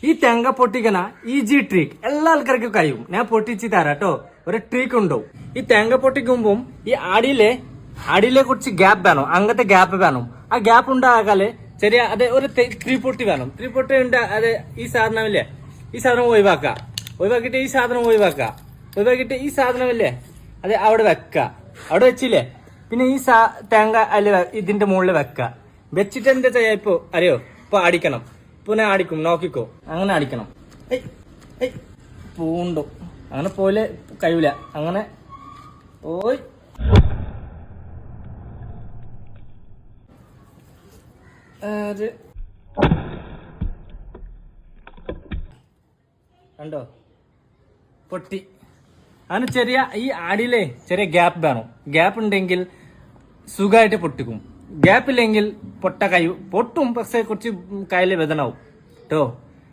ഈ തേങ്ങ പൊട്ടിക്കണ ഈജി ട്രിക്ക് എല്ലാ ആൾക്കാർക്കും കഴിയും. ഞാൻ പൊട്ടിച്ച് തരാട്ടോ. ഒരു ട്രിക്ക് ഉണ്ടോ? ഈ തേങ്ങ പൊട്ടിക്കുമ്പോ ഈ അടിയിലെ കുറച്ച് ഗ്യാപ്പ് വേണം, അങ്ങനത്തെ ഗ്യാപ്പ് വേണം. ആ ഗ്യാപ്പ് ഉണ്ടാകാല് ചെറിയ അതെ ഒരു ത്രീപ്പൊട്ടി വേണം. ത്രീപ്പൊട്ടി ഉണ്ട്. അത് ഈ സാധനമില്ലേ, ഈ സാധനം ഒഴിവാക്കിട്ട് ഈ സാധനം ഒഴിവാക്കിട്ട് ഈ സാധനമില്ലേ അത് അവിടെ അവിടെ വെച്ചില്ലേ. പിന്നെ ഈ തേങ്ങ അല്ല ഇതിന്റെ മുകളിൽ വെച്ചിട്ട് എന്താ ചെയ്യാ, ഇപ്പൊ അറിയോ, ഇപ്പൊ അടിക്കണം. പിന്നെ അടിക്കും, നോക്കിക്കോ, അങ്ങനെ അടിക്കണം. പൂണ്ടോ അങ്ങനെ പോലെ കഴിയൂല. അങ്ങനെ ഓയ് കണ്ടോ, പൊട്ടി. അങ്ങനെ ചെറിയ ഈ അടിയിലെ ചെറിയ ഗ്യാപ്പ് വേണം. ഗ്യാപ്പ് ഉണ്ടെങ്കിൽ സുഖമായിട്ട് പൊട്ടിക്കും. ഗ്യാപ്പ് ഇല്ലെങ്കിൽ പൊട്ടും, പക്ഷെ കുറച്ച് കയ്യില് വേദനാവും കേട്ടോ.